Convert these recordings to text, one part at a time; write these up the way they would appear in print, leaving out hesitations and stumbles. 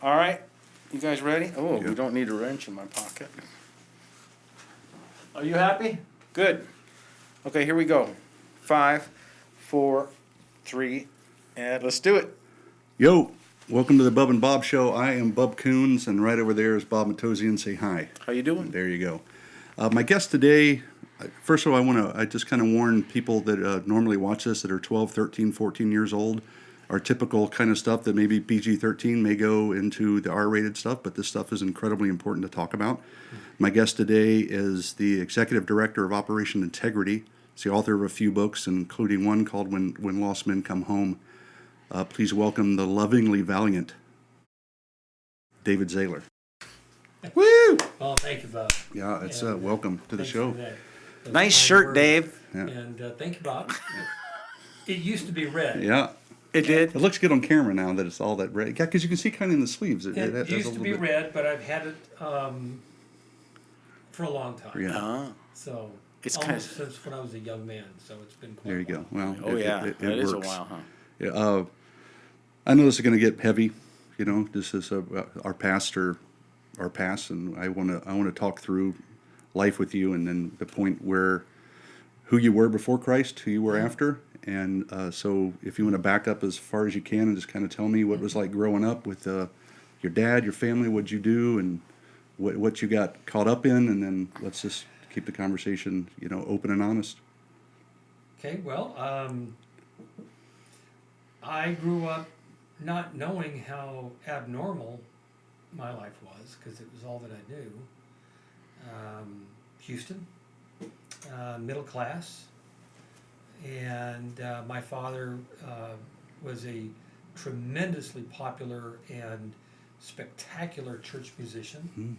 All right, you guys ready? Oh, Yeah. we don't need a wrench in my pocket. Are you happy? Good. Okay, here we go. 5, 4, 3, and let's do it. Yo, welcome to the Bub and Bob Show. I am Bub Coons, and right over there is Bob Matosian. Say hi. How you doing? There you go. My guest today, first of all, I just kind of warn people that normally watch this that are 12, 13, 14 years old. Our typical kind of stuff that maybe PG-13 may go into the R-rated stuff, but this stuff is incredibly important to talk about. My guest today is the Executive Director of Operation Integrity. He's the author of a few books, including one called When Lost Men Come Home. Please welcome the lovingly valiant David Zailer. Woo! Well, thank you, Bob. Yeah, it's And, welcome to the thanks show. for that. Those Nice kind shirt, words. Dave. Yeah. And thank you, Bob. It used to be red. Yeah, It did. it looks good on camera now that it's all that red. Yeah, because you can see kind of in the sleeves. It has a used to little be bit- red, but I've had it for a long time. Yeah, Oh, So It's almost kinda- since when I was a young man. So it's been quite there you a go. while. Well, oh yeah, it that is a works. while, huh? Yeah, I know this is going to get heavy. You know, this is our past, and I want to talk through life with you, and then the point where who you were before Christ, who you were after, and so if you want to back up as far as you can and just kind of tell me what it was like growing up with your dad, your family, what'd you do, and what you got caught up in, and then let's just keep the conversation, open and honest. Okay, well, I grew up not knowing how abnormal my life was because it was all that I knew. Houston, middle class, and my father was a tremendously popular and spectacular church musician.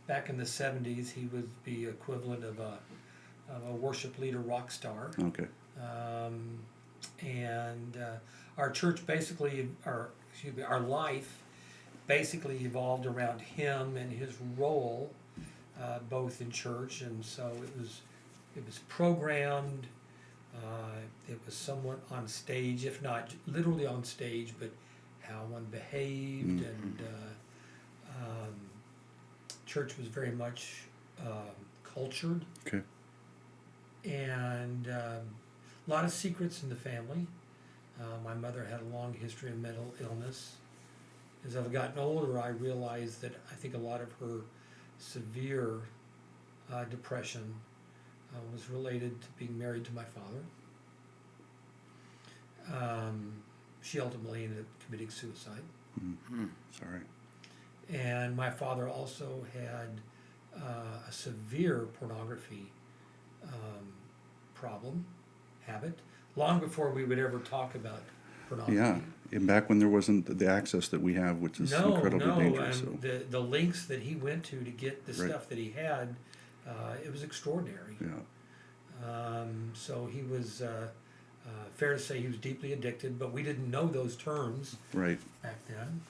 Back in the 70s, he was the equivalent of a worship leader rock star. Okay. And our church basically, our life basically evolved around him and his role, both in church, and so it was programmed. It was somewhat on stage, if not literally on stage, but how one behaved, and church was very much cultured, Okay. and a lot of secrets in the family. My mother had a long history of mental illness. As I've gotten older, I realized that I think a lot of her severe depression was related to being married to my father. She ultimately ended up committing suicide. Sorry. And my father also had a severe pornography habit, long before we would ever talk about pornography. Yeah, and back when there wasn't the access that we have, which is incredibly dangerous. So. The links that he went to get the Right. stuff that he had, it was extraordinary. Yeah. So he was, fair to say he was deeply addicted, but we didn't know those terms Right. back then.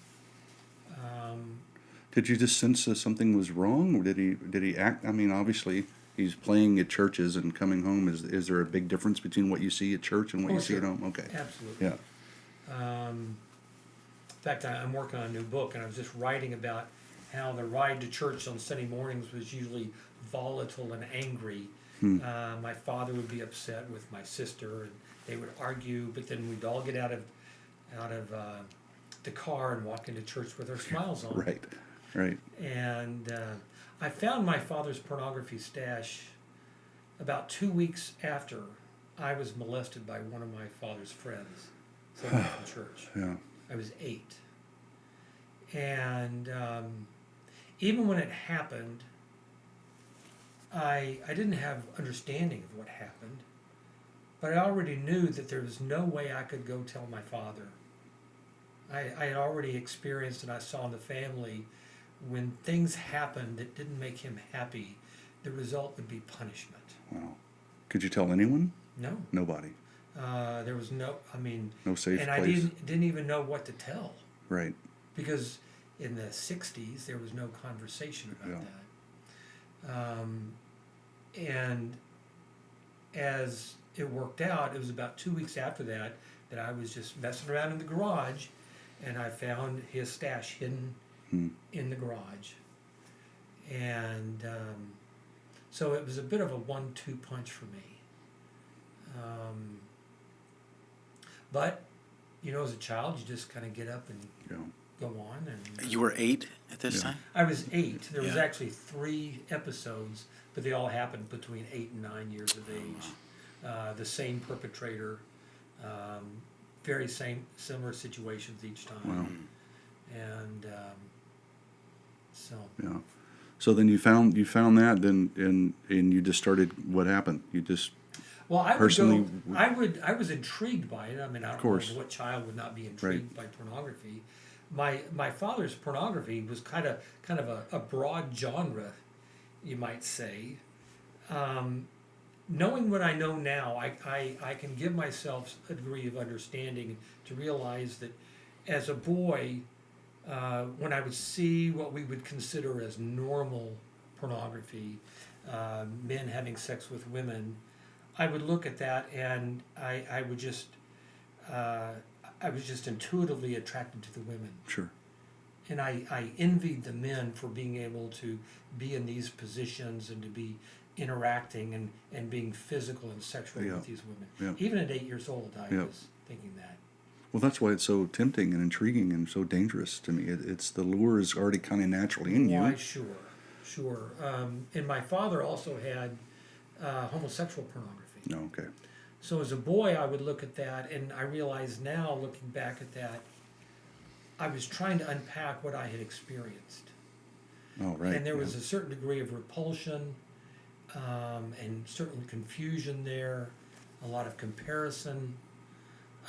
Did you just sense that something was wrong, or did he act? I mean, obviously, he's playing at churches and coming home. Is there a big difference between what you see at church and what you see at Sure. home? Okay. Absolutely. Yeah. In fact, I'm working on a new book, and I was just writing about how the ride to church on Sunday mornings was usually volatile and angry. My father would be upset with my sister, and they would argue, but then we'd all get out of the car and walk into church with our smiles on. Right. Right. And I found my father's pornography stash about 2 weeks after I was molested by one of my father's friends, someone from church. Yeah. I was 8. And even when it happened, I didn't have understanding of what happened, but I already knew that there was no way I could go tell my father. I had already experienced, and I saw in the family, when things happened that didn't make him happy, the result would be punishment. Wow. Could you tell anyone? No. Nobody. There was no safe and place. I didn't even know what to tell, Right. because in the 60s there was no conversation about that. And as it worked out, it was about 2 weeks after that I was just messing around in the garage, and I found his stash hidden in the garage. And so it was a bit of a 1-2 punch for me. But, you know, as a child, you just kind of get up and go on. And You were 8 at this Yeah. time? I was 8. There was Yeah. actually 3 episodes, but they all happened between 8 and 9 years of age. The same perpetrator, very similar situations each time. Wow. And so Yeah. So then you found that, then and you just started. What happened? You just well, personally. I was intrigued by it. I mean, I don't course. know what child would not be intrigued by pornography. My father's pornography was kind of a broad genre, you might say. Knowing what I know now, I can give myself a degree of understanding to realize that as a boy, when I would see what we would consider as normal pornography, men having sex with women, I would look at that and I would just I was just intuitively attracted to the women. Sure. And I envied the men for being able to be in these positions and to be interacting and being physical and sexual Yeah. with these women. Yeah. Even at 8 years old, I Yeah. was thinking that. Well, that's why it's so tempting and intriguing and so dangerous to me. It's the lure is already kind of naturally in you. Why, sure. And my father also had homosexual pornography. No, okay. So as a boy, I would look at that, and I realize now, looking back at that, I was trying to unpack what I had experienced. Oh, right. And there was yeah. a certain degree of repulsion and certain confusion there, a lot of comparison.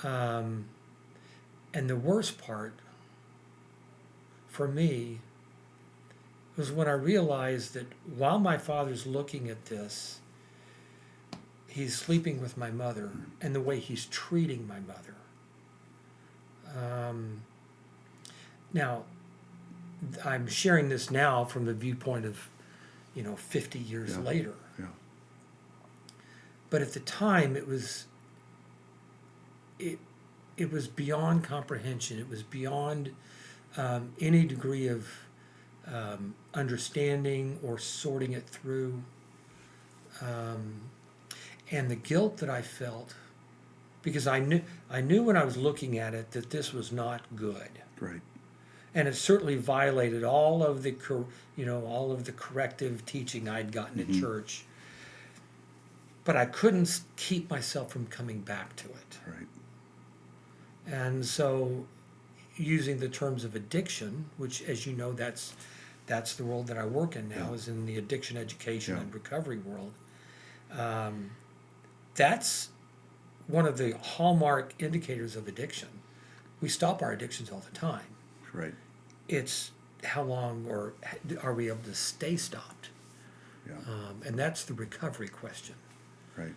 And the worst part for me was when I realized that while my father's looking at this, he's sleeping with my mother and the way he's treating my mother. Now, I'm sharing this now from the viewpoint of, 50 years Yeah. later. Yeah. But at the time, it was beyond comprehension. It was beyond any degree of understanding or sorting it through. And the guilt that I felt, because I knew when I was looking at it that this was not good. Right. And it certainly violated all of the corrective teaching I'd gotten at church. But I couldn't keep myself from coming back to it. Right. And so, using the terms of addiction, which, as you know, that's the world that I work in now, Yeah. is in the addiction education Yeah. and recovery world. That's one of the hallmark indicators of addiction. We stop our addictions all the time. Right. It's how long or are we able to stay stopped? Yeah. And that's the recovery question. Right.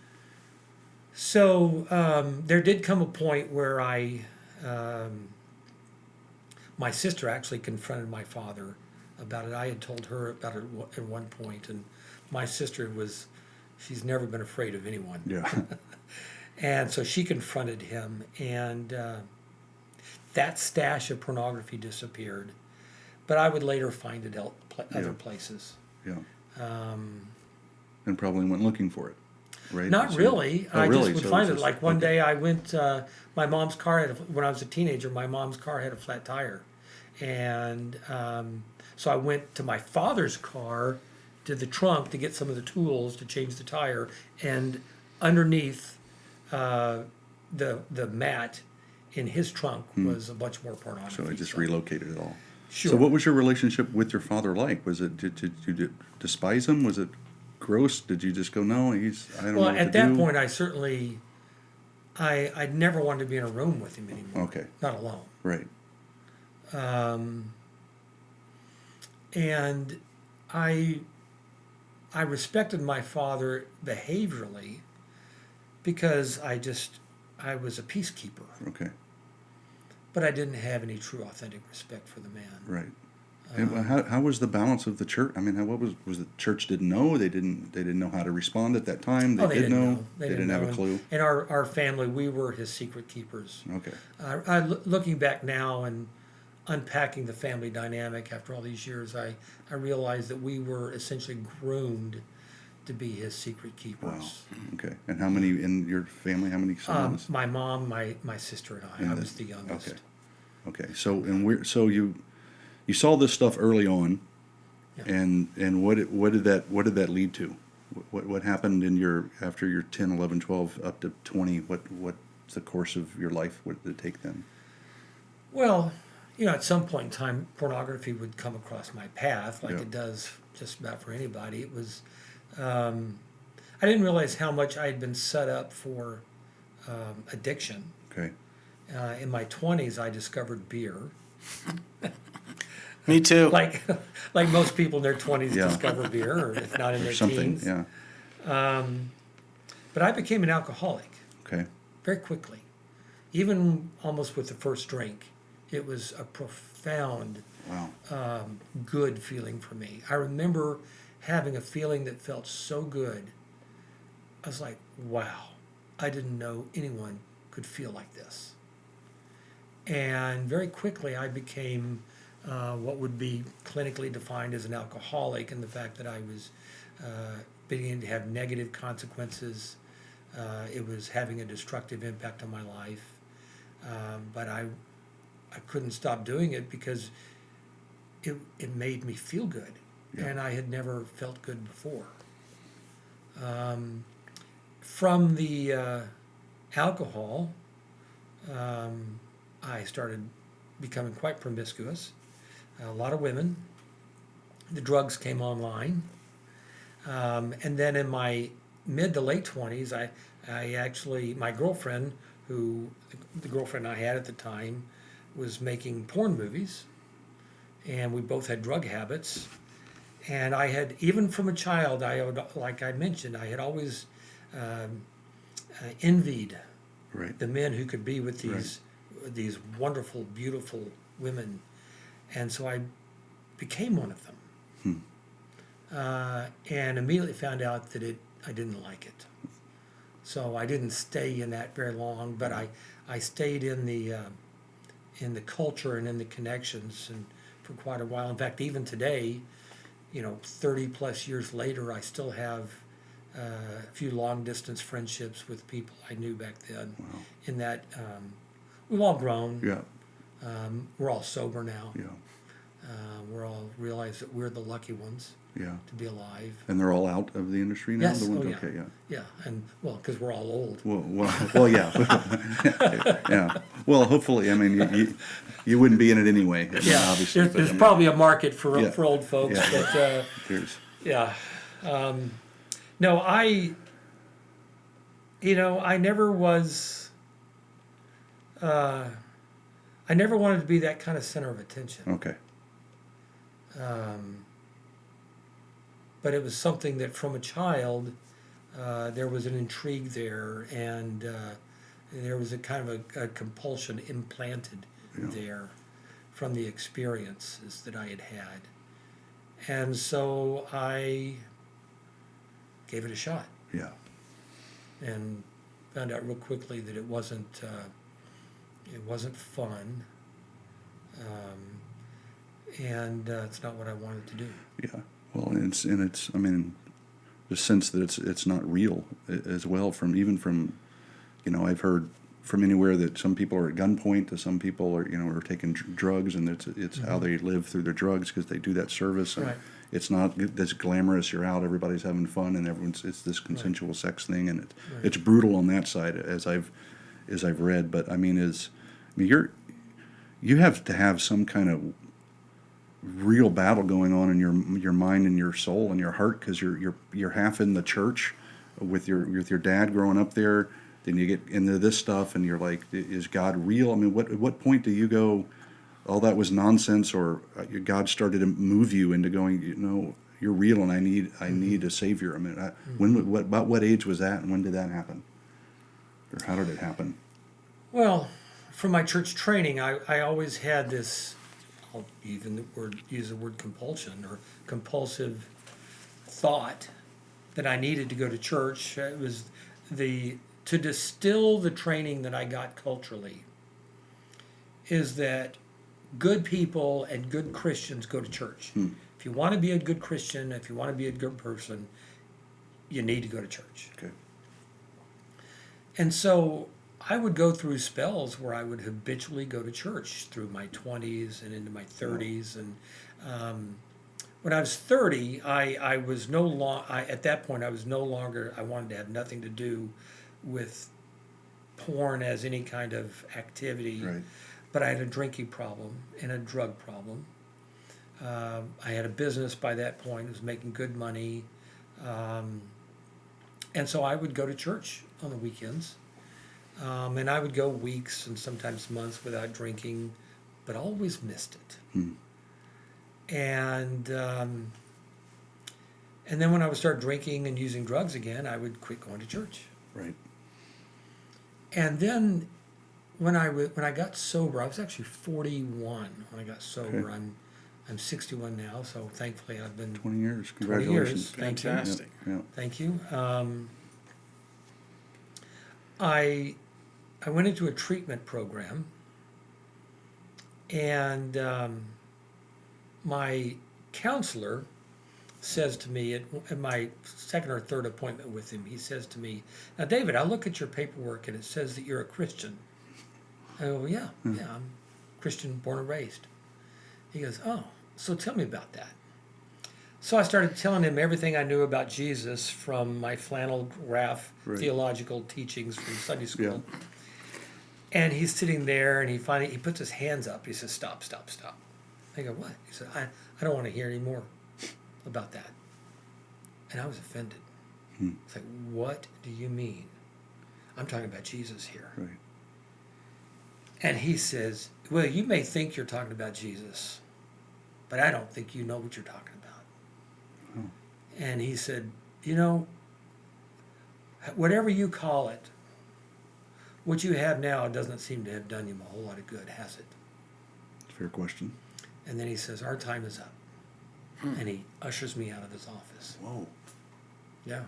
So there did come a point where my sister actually confronted my father about it. I had told her about it at one point, and my sister she's never been afraid of anyone. Yeah. And so she confronted him, and that stash of pornography disappeared. But I would later find it other places. Yeah. Um, And probably went looking for it. Right. Not So- really. Oh, I really? just would So find it's it. just- Like one okay. day I went, my mom's car when I was a teenager, my mom's car had a flat tire. And so I went to my father's car, to the trunk to get some of the tools to change the tire. And underneath the mat in his trunk was a bunch more pornography. So I just stuff. relocated it all. Sure. So what was your relationship with your father like? Was it, did you despise him? Was it gross? Did you just go, no, I don't know Well, what at to that do? point, I certainly, I'd never wanted to be in a room with him anymore. Okay. Not alone. Right. And I respected my father behaviorally because I was a peacekeeper, Okay. but I didn't have any true authentic respect for the man. Right. And how was the balance of the church? I mean, what was the church didn't know? They didn't know how to respond at that time. They did didn't know. They didn't have a clue. And our family, we were his secret keepers. Okay. Looking back now, and unpacking the family dynamic after all these years, I realized that we were essentially groomed to be his secret Wow. keepers. Okay. And how many in your family? How many siblings? My mom, my sister, and I. And I the- was the youngest. Okay. Okay. So you saw this stuff early on, Yeah. and what did that lead to? What happened in your after your 10, 11, 12 up to 20? What's the course of your life? What did it take then? Well, at some point in time, pornography would come across my path, like Yeah. it does just about for anybody. It was, I didn't realize how much I had been set up for addiction. Okay. In my 20s, I discovered beer. Me too. Like, like most people in their 20s Yeah. discover beer, or if not in their Something. teens. Yeah. But I became an alcoholic Okay. very quickly, even almost with the first drink. It was a profound Wow. good feeling for me. I remember having a feeling that felt so good. I was like, wow, I didn't know anyone could feel like this. And very quickly I became what would be clinically defined as an alcoholic, and the fact that I was beginning to have negative consequences. It was having a destructive impact on my life. But I couldn't stop doing it because it made me feel good. Yeah. And I had never felt good before. From the alcohol, I started becoming quite promiscuous. A lot of women. The drugs came online. And then in my mid to late 20s, I actually, my girlfriend, the girlfriend I had at the time, was making porn movies. And we both had drug habits. And I had, even from a child, like I mentioned, I had always envied Right. the men who could be with these wonderful, beautiful women. And so I became one of them. And immediately found out that I didn't like it. So I didn't stay in that very long, but I stayed in the culture and in the connections and for quite a while. In fact, even today, 30 plus years later, I still have a few long distance friendships with people I knew back then. Wow. In that we've all grown. Yeah. We're all sober now. Yeah. We're all realize that we're the lucky ones Yeah. to be alive. And they're all out of the industry now. Yes. The ones? Oh, yeah. Okay. Yeah. Yeah, and because we're all old. Well, yeah. Yeah. Well, hopefully, I mean, you wouldn't be in it anyway. I mean, Yeah, obviously. but, there's I mean, probably a market for Yeah. for old folks, Yeah. but there's- yeah. No, I never was. I never wanted to be that kind of center of attention. Okay. But it was something that from a child, there was an intrigue there, and there was a kind of a compulsion implanted Yeah. there from the experiences that I had had. And so I gave it a shot Yeah. and found out real quickly that it wasn't fun, and it's not what I wanted to do. Yeah. Well, and it's. I mean, the sense that it's not real as well. Even from, I've heard from anywhere that some people are at gunpoint to some people are taking drugs, and it's how they live through their drugs because they do that service. And Right. It's not this glamorous. You're out, everybody's having fun, and it's this consensual sex thing, and it's brutal on that side as I've read. But I mean, you have to have some kind of real battle going on in your mind and your soul and your heart because you're half in the church with your dad growing up there. Then you get into this stuff and you're like, is God real? I mean, at what point do you go, all that was nonsense, or God started to move you into going, you're real and I need a savior? I mean, about what age was that, and when did that happen, or how did it happen? Well, from my church training, I always had this, I'll even use the word compulsion or compulsive thought that I needed to go to church. It was to distill the training that I got culturally is that good people and good Christians go to church. If you want to be a good Christian, if you want to be a good person, you need to go to church. Okay. And so I would go through spells where I would habitually go to church through my 20s and into my 30s. And when I was 30, I was no longer, at that point, I was no longer, I wanted to have nothing to do with porn as any kind of activity. Right. But I had a drinking problem and a drug problem. I had a business by that point, it was making good money. And so I would go to church on the weekends. And I would go weeks and sometimes months without drinking, but always missed it. And then when I would start drinking and using drugs again, I would quit going to church. Right. And then when I got sober, I was actually 41 when I got sober. Okay. I'm 61 now, so thankfully I've been 20 years. 20 Congratulations. years. Thank you. Fantastic. Yeah. Thank you. I went into a treatment program, and my counselor says to me at my second or third appointment with him, he says to me, "Now, David, I look at your paperwork and it says that you're a Christian." I go, "Yeah, I'm Christian, born and raised." He goes, "Oh, so tell me about that." So I started telling him everything I knew about Jesus from my flannel graph Right. theological teachings from Sunday school. Yeah. And he's sitting there, and he puts his hands up. He says, "Stop, stop, stop." I go, "What?" He said, I don't want to hear any more about that." And I was offended. It's like, "What do you mean? I'm talking about Jesus here." Right. And he says, "Well, you may think you're talking about Jesus, but I don't think you know what you're talking about." Oh. And he said, "You know, whatever you call it, what you have now doesn't seem to have done you a whole lot of good, has it?" Fair question. And then he says, "Our time is up." And he ushers me out of his office. Whoa. Yeah.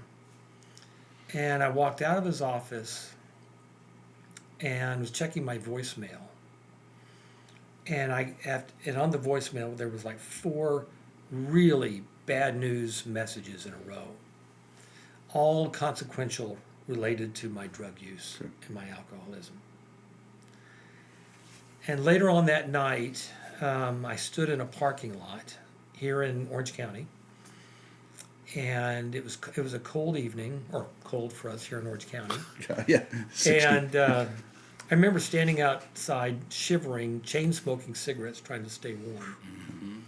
And I walked out of his office and was checking my voicemail. And and on the voicemail there was like 4 really bad news messages in a row, all consequential, related to my drug use Sure. and my alcoholism. And later on that night, I stood in a parking lot here in Orange County, and it was a cold evening, or cold for us here in Orange County. Yeah. 60. And I remember standing outside, shivering, chain smoking cigarettes, trying to stay warm.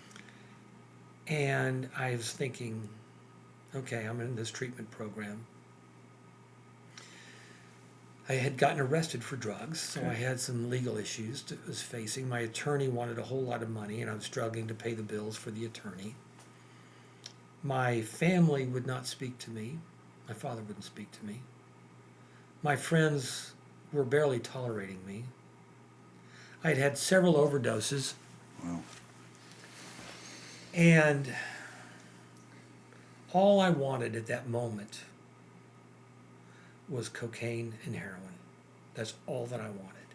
And I was thinking, okay, I'm in this treatment program. I had gotten arrested for drugs, so I had some legal issues that I was facing. My attorney wanted a whole lot of money, and I was struggling to pay the bills for the attorney. My family would not speak to me. My father wouldn't speak to me. My friends were barely tolerating me. I had had several overdoses. Wow. And all I wanted at that moment was cocaine and heroin. That's all that I wanted.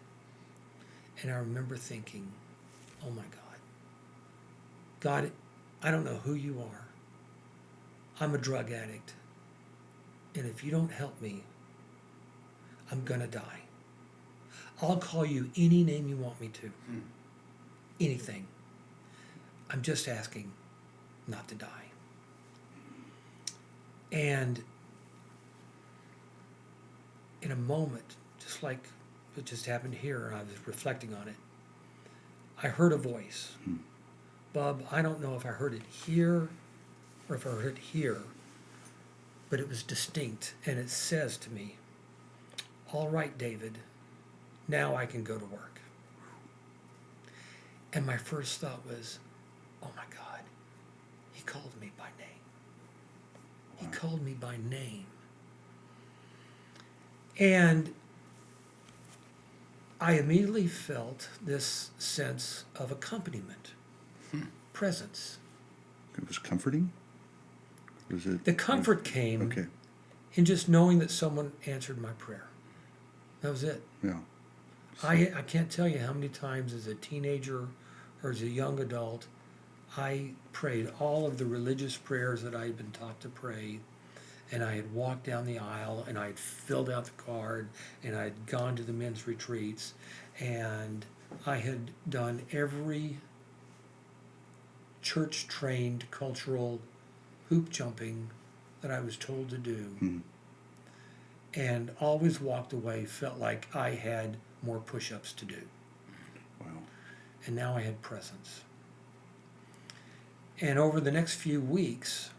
And I remember thinking, oh my God, God, I don't know who you are. I'm a drug addict. And if you don't help me, I'm gonna die. I'll call you any name you want me to. Anything. I'm just asking not to die. And in a moment, just like it just happened here, I was reflecting on it, I heard a voice. Bub, I don't know if I heard it here or if I heard it here, but it was distinct, and it says to me, "All right, David, now I can go to work." And my first thought was, oh my God, he called me by name. He called me by name. And I immediately felt this sense of accompaniment, presence. It was comforting? Was it? The comfort came Okay. in just knowing that someone answered my prayer. That was it. Yeah. I can't tell you how many times as a teenager, or as a young adult, I prayed all of the religious prayers that I had been taught to pray, and I had walked down the aisle, and I had filled out the card, and I had gone to the men's retreats, and I had done every church-trained cultural hoop jumping that I was told to do, and always walked away, felt like I had more push-ups to do. Wow. And now I had presence. And over the next few weeks,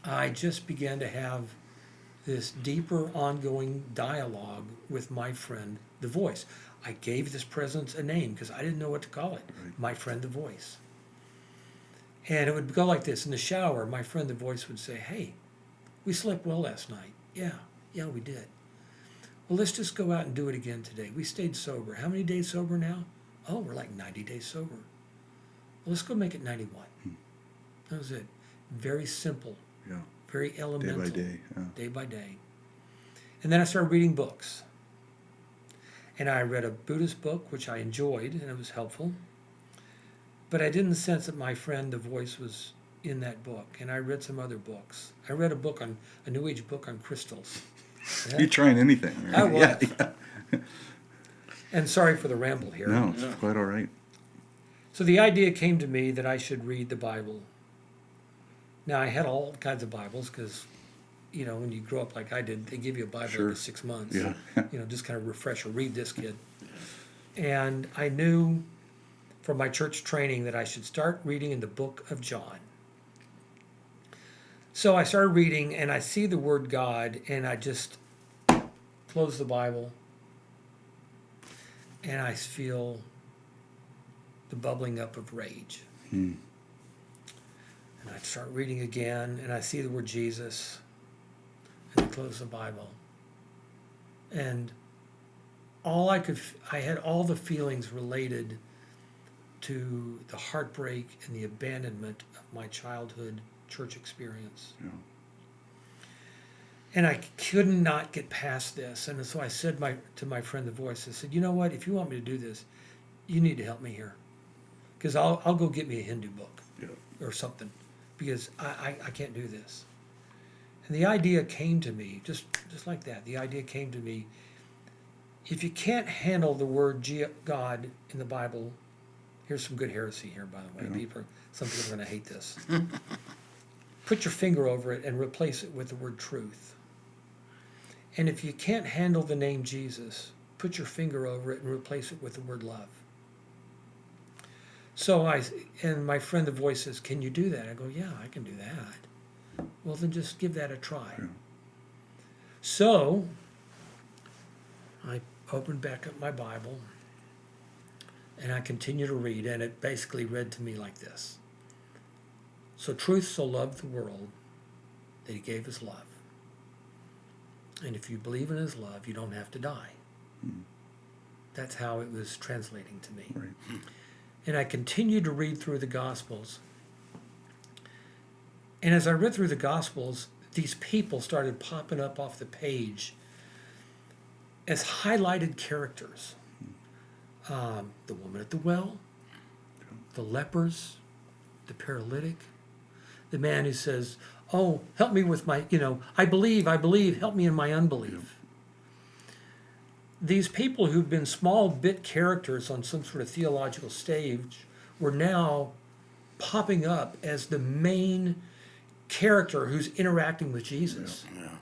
I just began to have this deeper ongoing dialogue with my friend, the voice. I gave this presence a name because I didn't know what to call it. Right. My friend, the voice. And it would go like this. In the shower, my friend, the voice would say, "Hey, we slept well last night." Yeah, we did. "Well, let's just go out and do it again today. We stayed sober. How many days sober now?" "Oh, we're like 90 days sober." "Well, let's go make it 91. That was it. Very simple, Yeah. very elemental. Day by day. Yeah. Day by day. And then I started reading books. And I read a Buddhist book, which I enjoyed, and it was helpful. But I didn't sense that my friend, the voice, was in that book. And I read some other books. I read a New Age book on crystals. You're trying anything, right? I was. Yeah. And sorry for the ramble here. No, it's quite all right. So the idea came to me that I should read the Bible. Now, I had all kinds of Bibles because, when you grow up like I did, they give you a Bible Sure. every 6 months. Yeah. Just kind of refresher, read this, kid. And I knew from my church training that I should start reading in the book of John. So I started reading, and I see the word God, and I just close the Bible, and I feel the bubbling up of rage. And I start reading again, and I see the word Jesus, and I close the Bible. And I had all the feelings related to the heartbreak and the abandonment of my childhood church experience. Yeah. And I could not get past this. And so I said to my friend, the voice, I said, "You know what? If you want me to do this, you need to help me here. Because I'll go get me a Hindu book or something. Because I can't do this." And the idea came to me, just like that. The idea came to me, if you can't handle the word God in the Bible, here's some good heresy here, by the way. Yeah. Some people are going to hate this. Put your finger over it and replace it with the word truth. And if you can't handle the name Jesus, put your finger over it and replace it with the word love. So and my friend, the voice, says, "Can you do that?" I go, "Yeah, I can do that." "Well, then just give that a try." Yeah. So I opened back up my Bible, and I continued to read, and it basically read to me like this. "So truth so loved the world that he gave his love. And if you believe in his love, you don't have to die." That's how it was translating to me. Right. And I continued to read through the Gospels. And as I read through the Gospels, these people started popping up off the page as highlighted characters. The woman at the well, the lepers, the paralytic, the man who says, "Oh, help me with my, I believe, help me in my unbelief." These people who'd been small bit characters on some sort of theological stage were now popping up as the main character who's interacting with Jesus. Yeah.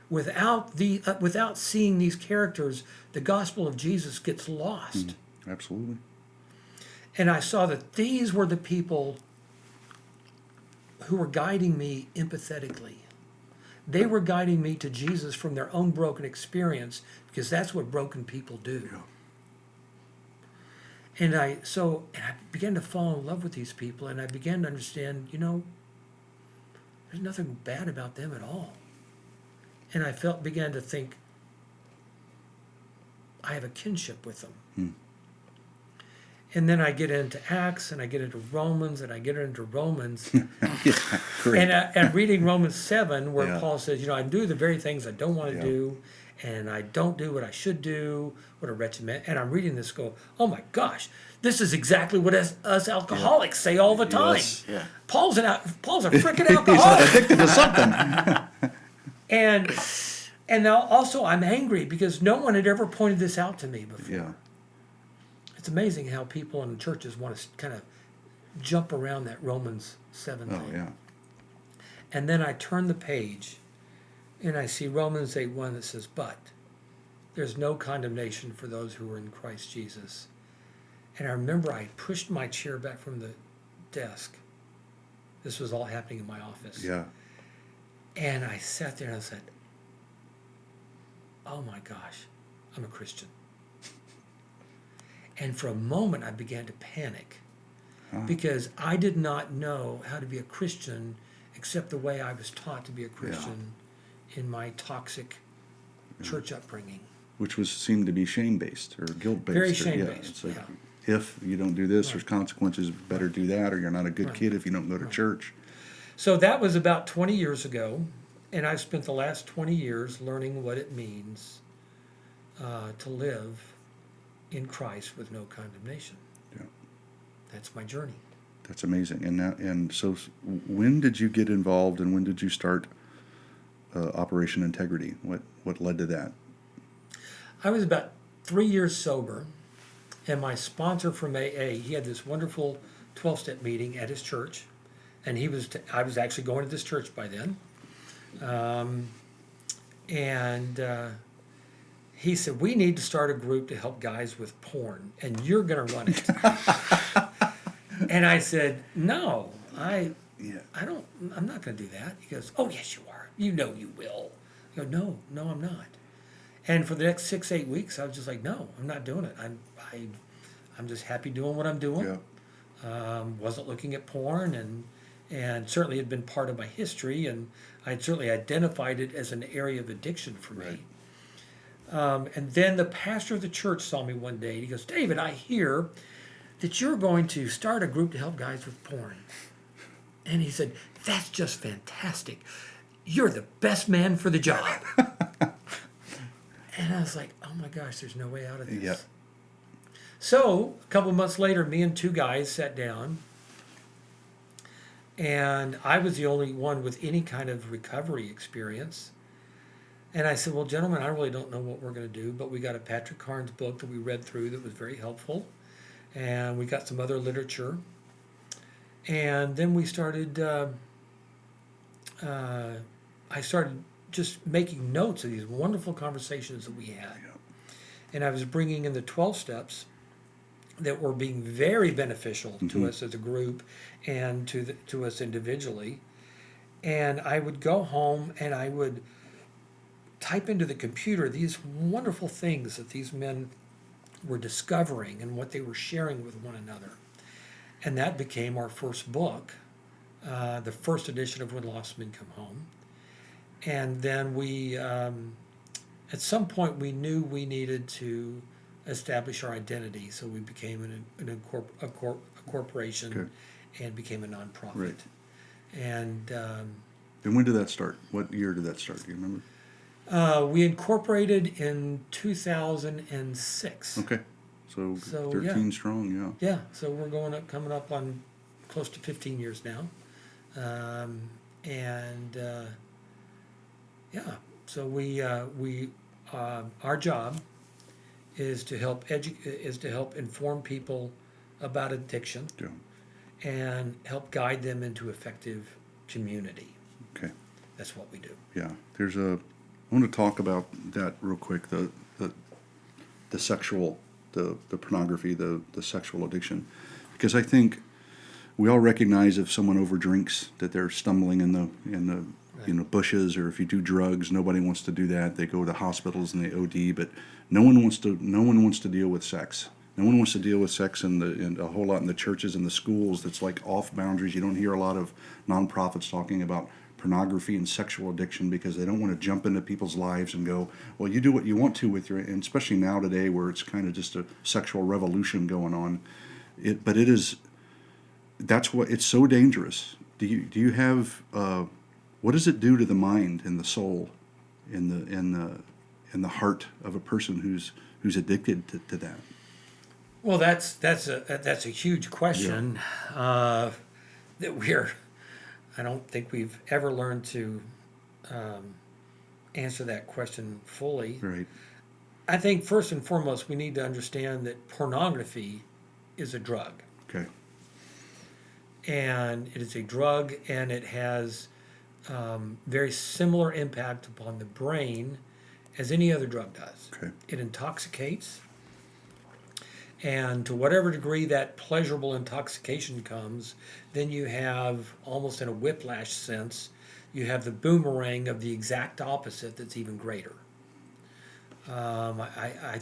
Without seeing these characters, the gospel of Jesus gets lost. Absolutely. And I saw that these were the people who were guiding me empathetically. They were guiding me to Jesus from their own broken experience, because that's what broken people do. Yeah. And I began to fall in love with these people, and I began to understand, there's nothing bad about them at all. And I began to think, I have a kinship with them. And then I get into Acts, and I get into Romans, and I get into Romans. Yeah, great. And reading Romans 7, where Yeah. Paul says, I do the very things I don't want to Yeah. do, and I don't do what I should do. What a wretched man! And I'm reading this, go, oh my gosh, this is exactly what us alcoholics say all the time. Yes, yeah. Paul's a freaking He's alcoholic. addicted to something. And now also I'm angry because no one had ever pointed this out to me before. Yeah. It's amazing how people in churches want to kind of jump around that Romans 7 Oh, thing. yeah. And then I turn the page and I see Romans 8:1 that says, but there's no condemnation for those who are in Christ Jesus. And I remember I pushed my chair back from the desk. This was all happening in my office. Yeah. And I sat there and I said, oh my gosh, I'm a Christian. And for a moment I began to panic because I did not know how to be a Christian except the way I was taught to be a Christian in my toxic church upbringing. Which seemed to be shame-based or guilt-based. Very or- shame-based, It's like, if you don't do this, there's consequences, better do that, or you're not a good kid if you don't go to church. So that was about 20 years ago, and I've spent the last 20 years learning what it means to live in Christ with no condemnation. Yeah. That's my journey. That's amazing. And so when did you get involved and when did you start Operation Integrity? What led to that? I was about 3 years sober, and my sponsor from AA, he had this wonderful 12-step meeting at his church, and I was actually going to this church by then, and he said, we need to start a group to help guys with porn, and you're going to run it. And I said, no, I'm not going to do that. He goes, oh, yes, you are. You know you will. I go, no, I'm not. And for the next 6-8 weeks, I was just like, no, I'm not doing it. I'm just happy doing what I'm doing. Yeah. Wasn't looking at porn, and certainly had been part of my history, and I'd certainly identified it as an area of addiction for me. And then the pastor of the church saw me one day, and he goes, David, I hear that you're going to start a group to help guys with porn. And he said, that's just fantastic. You're the best man for the job. And I was like, oh my gosh, there's no way out of this. Yeah. So a couple of months later, me and 2 guys sat down, and I was the only one with any kind of recovery experience. And I said, well, gentlemen, I really don't know what we're going to do, but we got a Patrick Carnes book that we read through that was very helpful. And we got some other literature. And then we started, I started just making notes of these wonderful conversations that we had. And I was bringing in the 12 steps that were being very beneficial to us as a group and to us individually. And I would go home and I would type into the computer these wonderful things that these men were discovering and what they were sharing with one another. And that became our first book, the first edition of When Lost Men Come Home. And then we, at some point, we knew we needed to establish our identity, so we became a corporation and became a nonprofit. Right. And when did that start? What year did that start? Do you remember? we incorporated in 2006. Okay. So 13 strong, Yeah, so we're coming up on close to 15 years now. So our job is to help inform people about addiction and help guide them into effective community. Okay. That's what we do. Yeah. I want to talk about that real quick, the sexual, the pornography, the sexual addiction, because I think we all recognize if someone overdrinks that they're stumbling in the bushes, or if you do drugs, nobody wants to do that. They go to hospitals and they OD, but no one wants to deal with sex. No one wants to deal with sex in a whole lot in the churches and the schools. That's like off boundaries. You don't hear a lot of nonprofits talking about pornography and sexual addiction because they don't want to jump into people's lives and go, well, you do what you want to with and especially now today where it's kind of just a sexual revolution going on. That's what it's so dangerous. Do you have what does it do to the mind and the soul and the heart of a person who's addicted to that? Well, that's a huge question that I don't think we've ever learned to answer that question fully. Right. I think first and foremost we need to understand that pornography is a drug, Okay. and it is a drug, and it has very similar impact upon the brain as any other drug does. Okay. It intoxicates, and to whatever degree that pleasurable intoxication comes, then you have, almost in a whiplash sense, you have the boomerang of the exact opposite that's even greater. I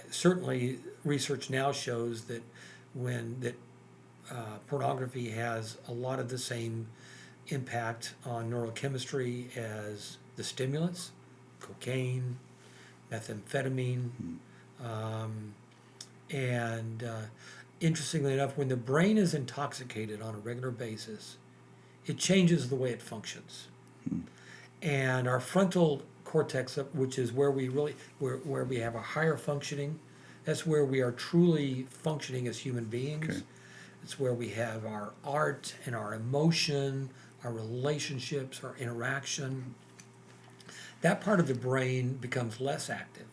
certainly, research now shows that pornography has a lot of the same impact on neurochemistry as the stimulants, cocaine, methamphetamine, and interestingly enough, when the brain is intoxicated on a regular basis, it changes the way it functions. And our frontal cortex, which is where where we have a higher functioning, that's where we are truly functioning as human beings. Okay. It's where we have our art and our emotion, our relationships, our interaction. That part of the brain becomes less active.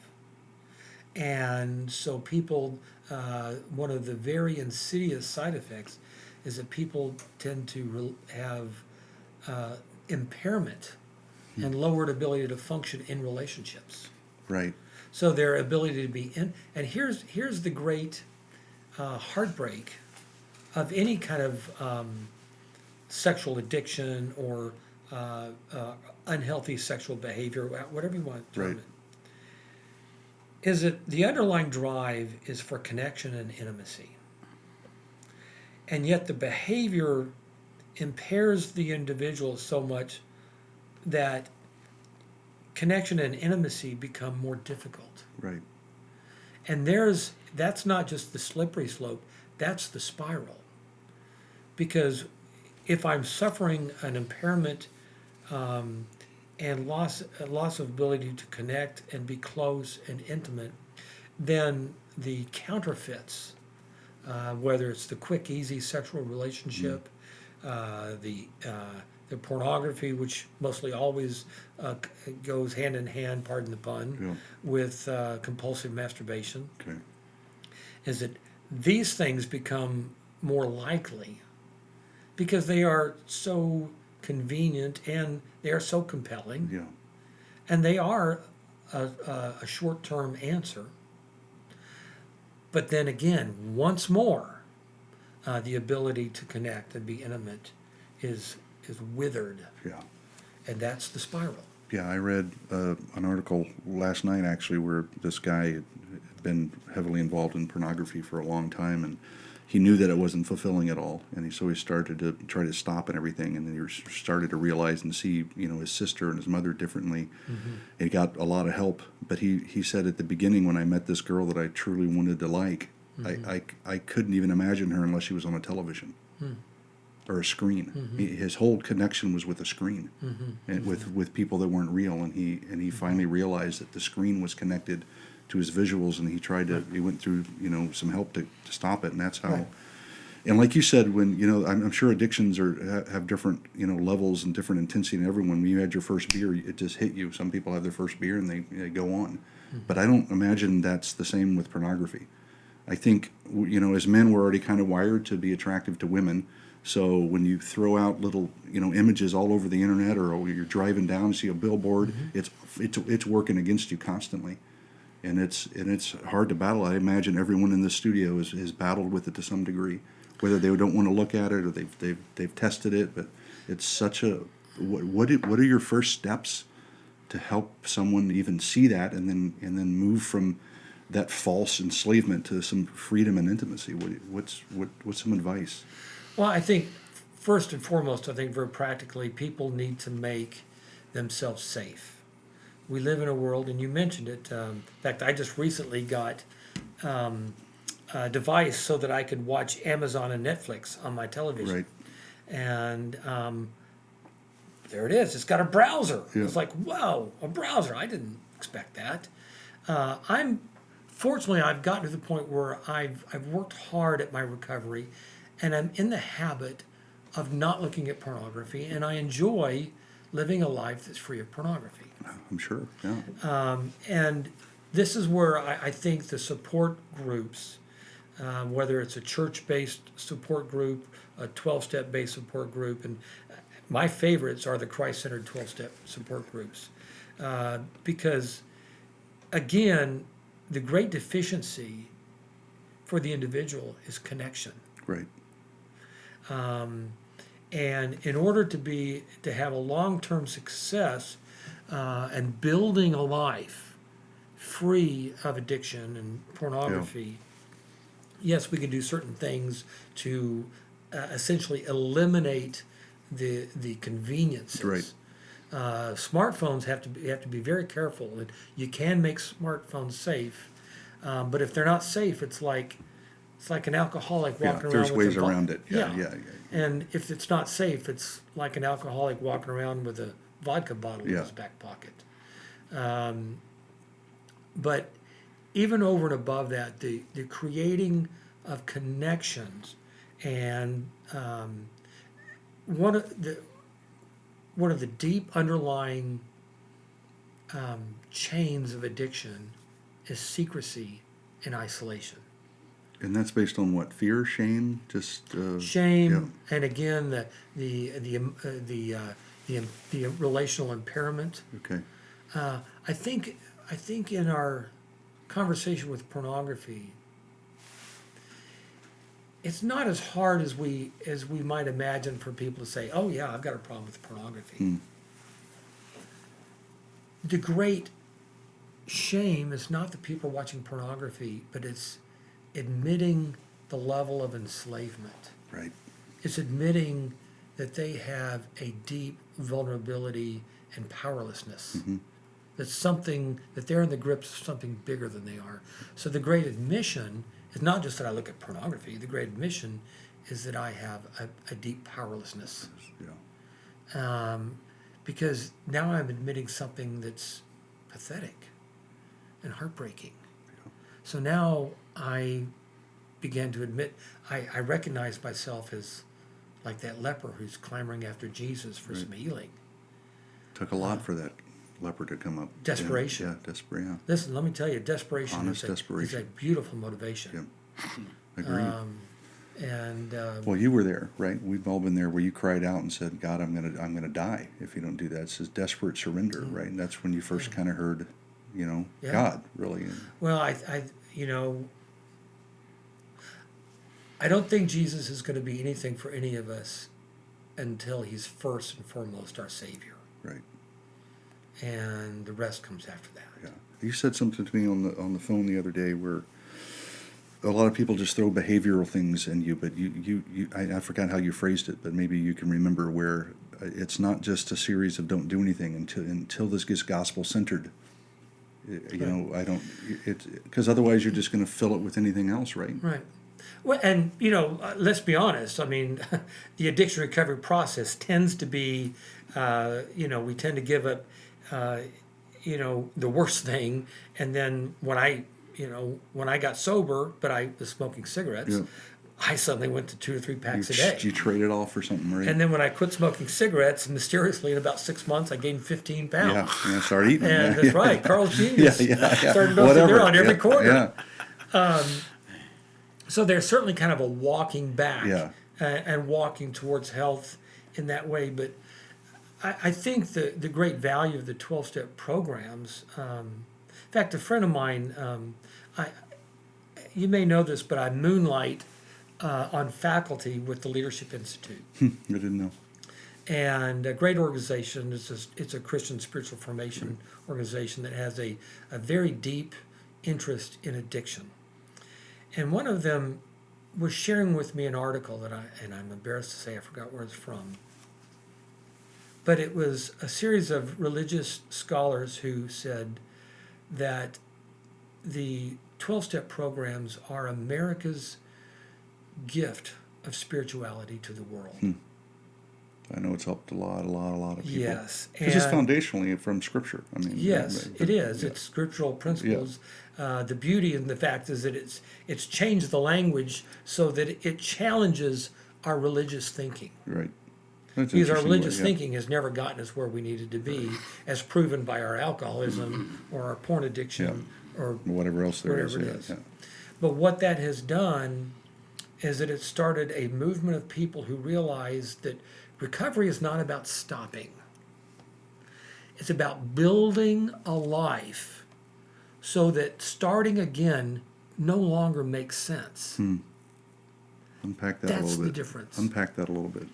And so people, one of the very insidious side effects is that people tend to have impairment and lowered ability to function in relationships. Right. So their ability to be in, and here's the great heartbreak of any kind of sexual addiction or unhealthy sexual behavior, whatever you want to term Right. it, is that the underlying drive is for connection and intimacy. And yet the behavior impairs the individual so much that connection and intimacy become more difficult. Right. And that's not just the slippery slope, that's the spiral. Because if I'm suffering an impairment and loss of ability to connect and be close and intimate, then the counterfeits, whether it's the quick, easy sexual relationship, the pornography, which mostly always goes hand in hand, pardon the pun, Yeah. with compulsive masturbation, Okay. is that these things become more likely because they are so convenient and they are so compelling, Yeah. and they are a short-term answer. But then again, once more, the ability to connect and be intimate is withered, Yeah. and that's the spiral. Yeah, I read an article last night actually where this guy had been heavily involved in pornography for a long time, and he knew that it wasn't fulfilling at all, and so he started to try to stop and everything, and then he started to realize and see, his sister and his mother differently. He got a lot of help, but he said at the beginning, when I met this girl that I truly wanted to like, I couldn't even imagine her unless she was on a television. Or a screen. His whole connection was with a screen, and with people that weren't real. And he finally realized that the screen was connected to his visuals, and he went through some help to stop it. And that's how. Right. And like you said, when I'm sure addictions have different levels and different intensity in everyone. When you had your first beer, it just hit you. Some people have their first beer and they go on, but I don't imagine that's the same with pornography. I think as men, we're already kind of wired to be attractive to women. So when you throw out little, images all over the internet, or you're driving down and see a billboard, it's working against you constantly, and it's hard to battle. I imagine everyone in this studio has battled with it to some degree, whether they don't want to look at it or they've tested it. But it's such a what are your first steps to help someone even see that and then move from that false enslavement to some freedom and intimacy? What's some advice? Well, I think first and foremost, very practically, people need to make themselves safe. We live in a world, and you mentioned it. In fact, I just recently got a device so that I could watch Amazon and Netflix on my television. Right. And there it is. It's got a browser. Yeah. It's like, whoa, a browser. I didn't expect that. Fortunately, I've gotten to the point where I've worked hard at my recovery, and I'm in the habit of not looking at pornography, and I enjoy living a life that's free of pornography. I'm sure. Yeah. And this is where I think the support groups, whether it's a church-based support group, a 12-step based support group, and my favorites are the Christ-centered 12-step support groups, because again, the great deficiency for the individual is connection. Right. And in order to have a long-term success and building a life free of addiction and pornography, yes, we can do certain things to essentially eliminate the conveniences. Right. Smartphones have to be very careful. You can make smartphones safe, but if they're not safe, it's like an alcoholic Yeah. walking There's around ways with a around it. Yeah. yeah. And if it's not safe, it's like an alcoholic walking around with a vodka bottle in Yeah. his back pocket. But even over and above that, the creating of connections and one of the deep underlying chains of addiction is secrecy and isolation. And that's based on what? Fear, shame, just Shame, and again the relational impairment. Okay. I think in our conversation with pornography, it's not as hard as we might imagine for people to say, "Oh yeah, I've got a problem with pornography." The great shame is not that people are watching pornography, but it's admitting the level of enslavement. Right. It's admitting that they have a deep vulnerability and powerlessness. That's something that they're in the grips of something bigger than they are. So the great admission is not just that I look at pornography. The great admission is that I have a deep powerlessness. Yeah. Because now I'm admitting something that's pathetic and heartbreaking. So now I began to admit, I recognize myself as like that leper who's clamoring after Jesus for some healing. Took a lot for that leper to come up. Desperation. Yeah, desperate. Yeah. Listen, let me tell you, desperation, Honest is desperation. a beautiful motivation. Agreed. Well, you were there, right? We've all been there where you cried out and said, "God, I'm gonna die if you don't do that." It says desperate surrender, right? And that's when you first kind of heard, God really. Well, I don't think Jesus is going to be anything for any of us until he's first and foremost our Savior. Right. And the rest comes after that. Yeah. You said something to me on the phone the other day where a lot of people just throw behavioral things in you, but I forgot how you phrased it, but maybe you can remember where it's not just a series of don't do anything until this gets gospel centered. Because otherwise you're just going to fill it with anything else, right? Right. Well, and let's be honest. I mean, the addiction recovery process tends to be, we tend to give up, the worst thing, and then when I got sober, but I was smoking cigarettes, I suddenly went to 2 or 3 packs a day. You trade it all for something, right? And then when I quit smoking cigarettes, mysteriously in about 6 months, I gained 15 pounds. Yeah, started eating. And that's right, Carl's Genius. Yeah. Started off there on every corner. Yeah. So there's certainly kind of a walking back Yeah. and walking towards health in that way. But I think the great value of the 12-step programs, in fact, a friend of mine, you may know this, but I moonlight on faculty with the Leadership Institute. I didn't know. And a great organization. It's a Christian spiritual formation organization that has a very deep interest in addiction. And one of them was sharing with me an article and I'm embarrassed to say I forgot where it's from. But it was a series of religious scholars who said that the 12-step programs are America's gift of spirituality to the world. I know it's helped a lot of people. Yes, This is and foundationally from Scripture. I mean, yes, it is. yeah. It's scriptural principles. The beauty and the fact is that it's changed the language so that it challenges our religious thinking. Right. That's Because our interesting, religious yeah. thinking has never gotten us where we needed to be, as proven by our alcoholism or our porn addiction or Whatever else there is. whatever it Yeah, is. yeah. But what that has done is that it started a movement of people who realized that recovery is not about stopping. It's about building a life so that starting again no longer makes sense. Unpack that That's a little bit. the difference. Unpack that a little bit.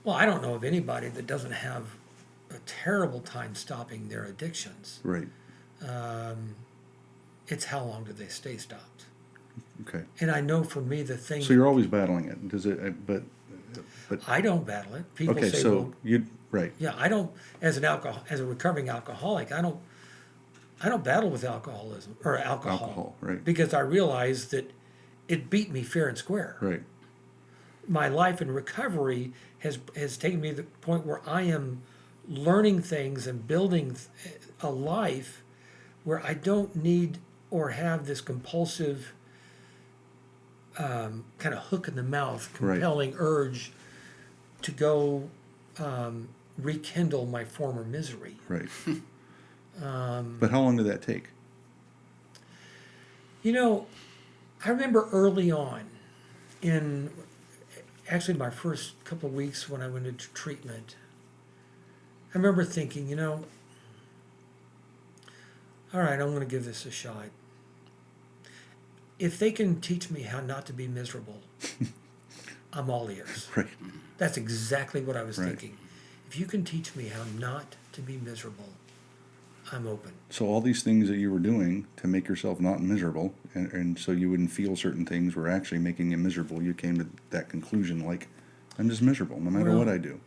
Well, I don't know of anybody that doesn't have a terrible time stopping their addictions. Right. It's how long do they stay stopped? Okay. And I know for me the thing So you're always battling it. Does it? But I don't battle it. People okay. say, So well, you right. yeah, I don't as a recovering alcoholic, I don't battle with alcoholism or alcohol. Right. Because I realize that it beat me fair and square. Right. My life in recovery has taken me to the point where I am learning things and building a life where I don't need or have this compulsive kind of hook in the mouth, Right. compelling urge to go rekindle my former misery. Right. But how long did that take? You know, I remember early on in actually my first couple of weeks when I went into treatment, I remember thinking, you know, all right, I'm going to give this a shot. If they can teach me how not to be miserable, I'm all ears. Right. That's exactly what I was Right. thinking. If you can teach me how not to be miserable, I'm open. So all these things that you were doing to make yourself not miserable, and so you wouldn't feel certain things were actually making you miserable, you came to that conclusion like, I'm just miserable no matter Well, what I do.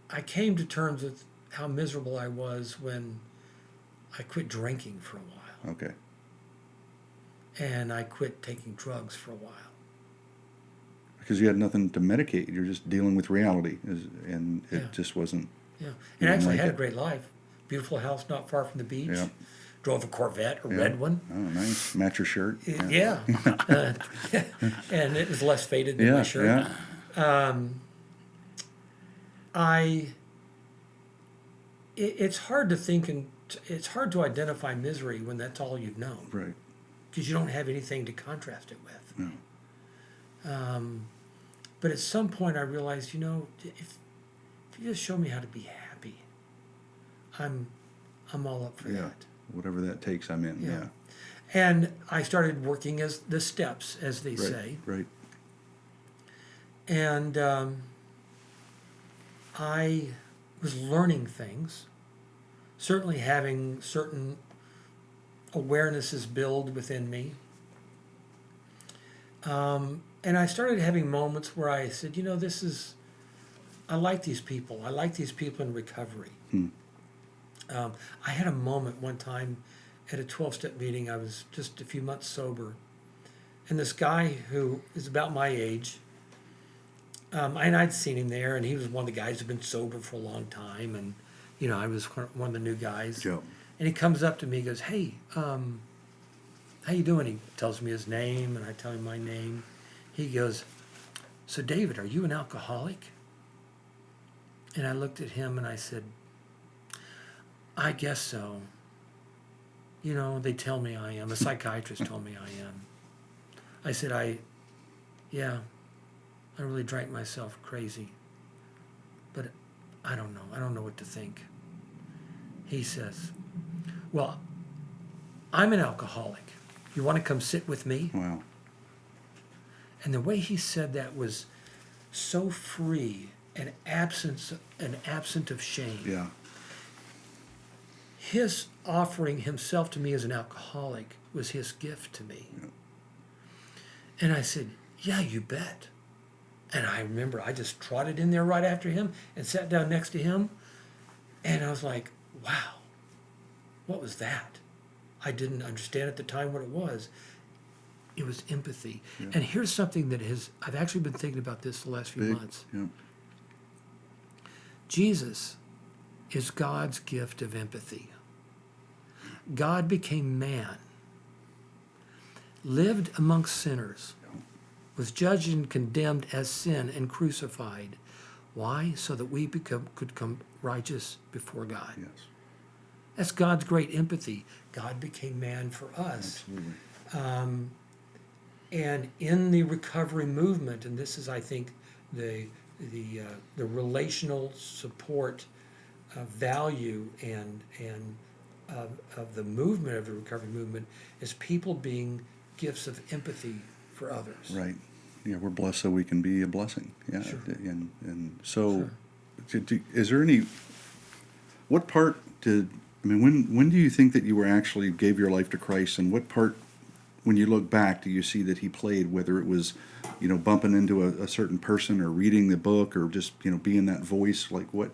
I came to terms with how miserable I was when I quit drinking for a while. Okay. And I quit taking drugs for a while. Because you had nothing to medicate. You're just dealing with reality, and it Yeah. just wasn't. Yeah. You And didn't actually like had it? a great life. Beautiful house not far from the beach. Yeah. Drove a Corvette, a Yeah. red one. Oh, nice. Match your shirt. Yeah. And it was less faded than my shirt. Yeah. It's hard to think and it's hard to identify misery when that's all you've known. Right. Because you don't have anything to contrast it with. No. But at some point I realized, you know, if you just show me how to be happy, I'm all up for Yeah. that. Whatever that takes, I'm in. Yeah. And I started working as the steps, as they Right. say. Right. And I was learning things, certainly having certain awarenesses build within me. And I started having moments where I said, you know, I like these people. I like these people in recovery. I had a moment one time at a 12-step meeting. I was just a few months sober. And this guy who is about my age, and I'd seen him there, and he was one of the guys who'd been sober for a long time. And, you know, I was one of the new guys. Yeah. And he comes up to me, he goes, hey, how you doing? He tells me his name, and I tell him my name. He goes, so David, are you an alcoholic? And I looked at him and I said, I guess so. You know, they tell me I am. A psychiatrist told me I am. I said, I really drank myself crazy. But I don't know. I don't know what to think. He says, well, I'm an alcoholic. You want to come sit with me? Wow. And the way he said that was so free and absent of shame. Yeah. His offering himself to me as an alcoholic was his gift to me. Yeah. And I said, yeah, you bet. And I remember I just trotted in there right after him and sat down next to him. And I was like, wow, what was that? I didn't understand at the time what it was. It was empathy. Yeah. And here's something that I've actually been thinking about this the last few Big. months. Yeah. Jesus is God's gift of empathy. God became man, lived amongst sinners, was judged and condemned as sin and crucified. Why? So that we could become righteous before God. Yes. That's God's great empathy. God became man for us. Absolutely. And in the recovery movement, and this is, I think, the relational support value and of the movement of the recovery movement is people being gifts of empathy for others. Right. Yeah, we're blessed so we can be a blessing. Yeah. Sure. And so, is there any? What part did? I mean, when do you think that you actually gave your life to Christ, and what part, when you look back, do you see that He played? Whether it was, bumping into a certain person, or reading the book, or just being that voice. Like what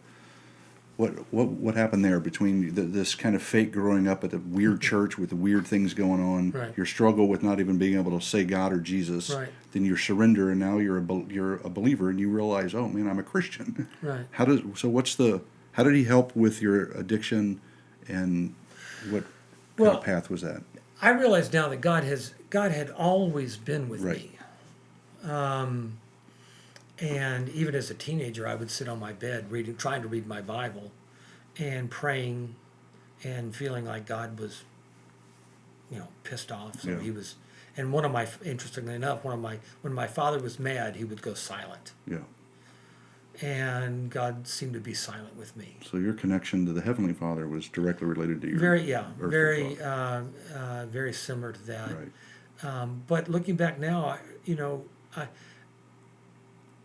happened there between this kind of fake growing up at a weird church with the weird things going on, Right. your struggle with not even being able to say God or Jesus, Right. then your surrender, and now you're a believer, and you realize, oh man, I'm a Christian. Right. How did He help with your addiction, and what kind of path was that? I realize now that God had always been with Right. me. And even as a teenager, I would sit on my bed trying to read my Bible, and praying, and feeling like God was, pissed off. So Yeah. He was. And interestingly enough, when my father was mad, he would go silent, Yeah. and God seemed to be silent with me. So your connection to the Heavenly Father was directly related to your Very earthly father. very similar to that. Right. But looking back now,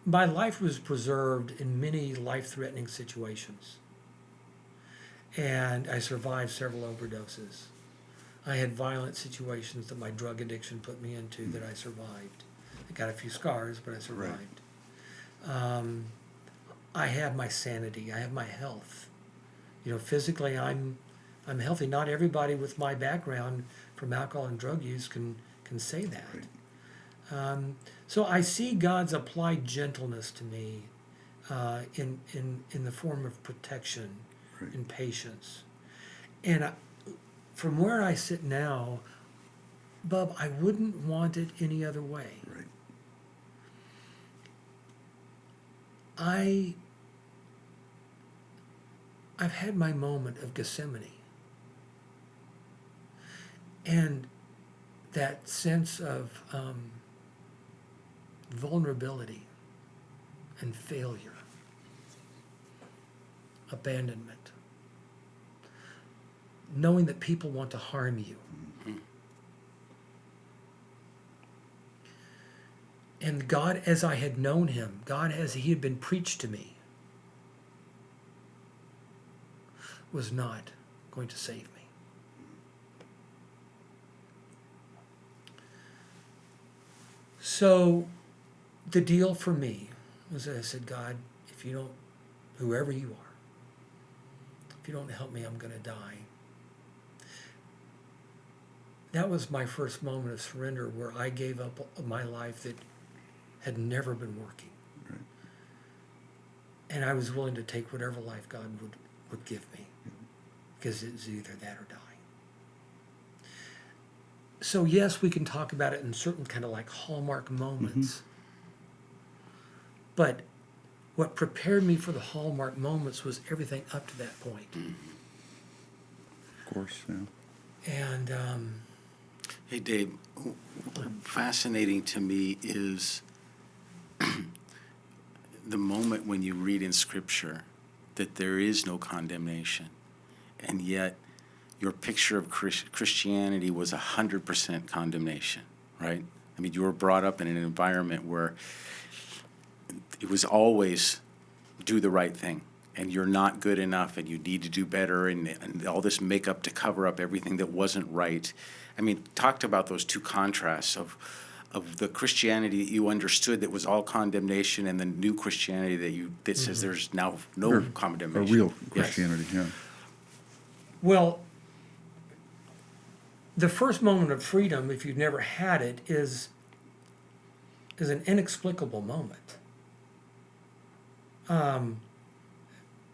my life was preserved in many life-threatening situations, and I survived several overdoses. I had violent situations that my drug addiction put me into that I survived. I got a few scars, but I survived. I have my sanity. I have my health. Physically, I'm healthy. Not everybody with my background from alcohol and drug use can say that. Right. So I see God's applied gentleness to me in the form of protection Right. and patience. And from where I sit now, Bub, I wouldn't want it any other way. Right. I've had my moment of Gethsemane. And that sense of vulnerability and failure, abandonment, knowing that people want to harm you. And God, as I had known Him, God as He had been preached to me, was not going to save me. So the deal for me was that I said, God, if you don't, whoever you are, if you don't help me, I'm going to die. That was my first moment of surrender, where I gave up my life that had never been working. Right. And I was willing to take whatever life God would give me, because it's either that or die. So yes, we can talk about it in certain kind of like hallmark moments. But what prepared me for the hallmark moments was everything up to that point. Of course, yeah. And Hey, Dave, fascinating to me is the moment when you read in Scripture that there is no condemnation, and yet your picture of Christianity was 100% condemnation, right? I mean, you were brought up in an environment where it was always do the right thing, and you're not good enough, and you need to do better, and all this makeup to cover up everything that wasn't right. I mean, talked about those two contrasts of the Christianity that you understood that was all condemnation, and the new Christianity that says there's now no condemnation. A real Yes. Christianity, yeah. well, the first moment of freedom, if you've never had it, is an inexplicable moment.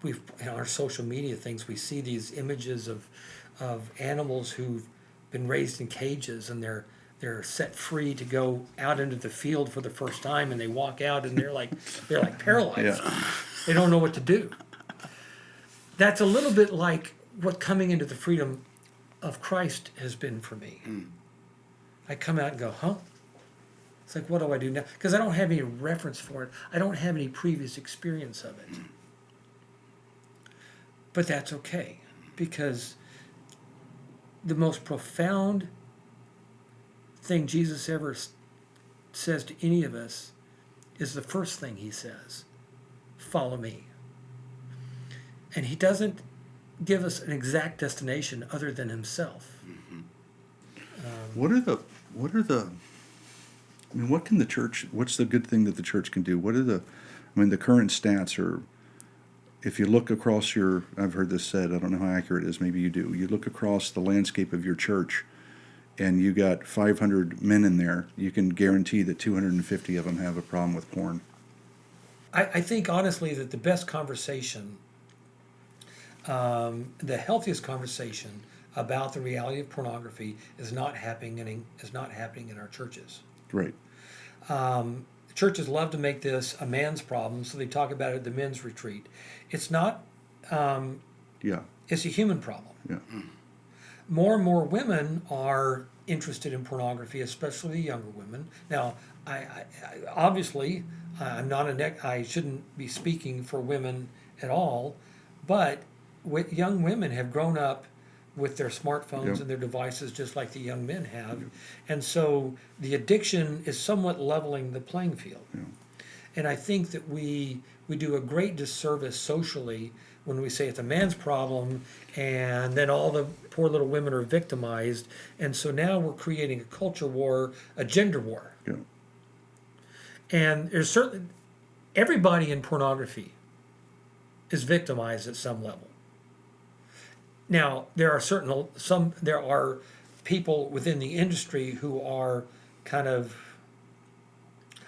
we've in our social media things, we see these images of animals who've been raised in cages, and they're set free to go out into the field for the first time, and they walk out and they're like paralyzed. Yeah. They don't know what to do. That's a little bit like what coming into the freedom of Christ has been for me. I come out and go, huh? It's like, what do I do now? Because I don't have any reference for it. I don't have any previous experience of it. But that's okay, because the most profound thing Jesus ever says to any of us is the first thing he says: follow me. And he doesn't give us an exact destination other than himself. What are the, I mean, what can the church, what's the good thing that the church can do? What are the, I mean, the current stats are, if you look across your, I've heard this said, I don't know how accurate it is, maybe you do. You look across the landscape of your church and you got 500 men in there, you can guarantee that 250 of them have a problem with porn. I think honestly that the best conversation, the healthiest conversation about the reality of pornography is not happening in our churches. Right. Churches love to make this a man's problem, so they talk about it at the men's retreat. It's not. Yeah. It's a human problem. Yeah. More and more women are interested in pornography, especially the younger women. Now, I obviously I'm not I shouldn't be speaking for women at all, but young women have grown up with their smartphones Yep. and their devices just like the young men have, and so the addiction is somewhat leveling the playing field. Yeah. And I think that we do a great disservice socially when we say it's a man's problem, and then all the poor little women are victimized, and so now we're creating a culture war, a gender war. Yeah. And there's certainly everybody in pornography is victimized at some level. Now there are people within the industry who are kind of,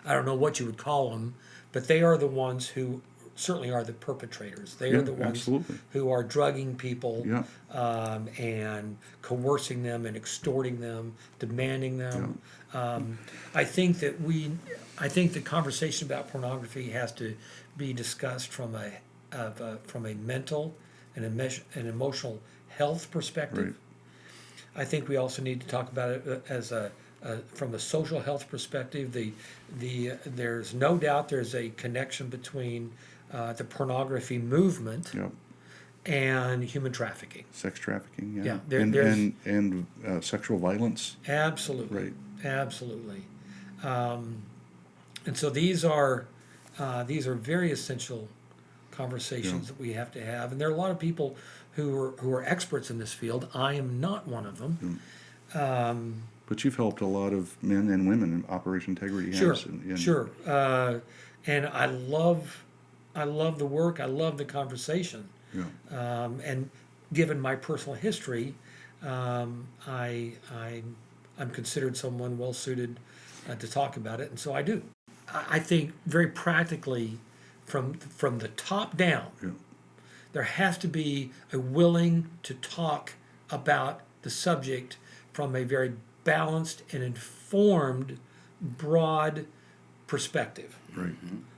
I don't know what you would call them, but they are the ones who certainly are the perpetrators. They Yeah, are the ones absolutely. who are drugging people, Yeah. and coercing them and extorting them, demanding them. I think the conversation about pornography has to be discussed from a mental and an emotional health perspective. Right. I think we also need to talk about it as from a social health perspective. There's no doubt there's a connection between the pornography movement Yeah. and human trafficking. Sex trafficking. Yeah. Yeah, and sexual violence. Absolutely. Right. Absolutely. And so these are very essential conversations that we have to have. And there are a lot of people who are experts in this field. I am not one of them. But you've helped a lot of men and women in Operation Integrity. Sure, Has, and sure. And I love the work. I love the conversation. Yeah. And given my personal history, I'm considered someone well suited to talk about it, and so I do. I think very practically, from the top down, Yeah. there has to be a willing to talk about the subject from a very balanced and informed, broad perspective. Right.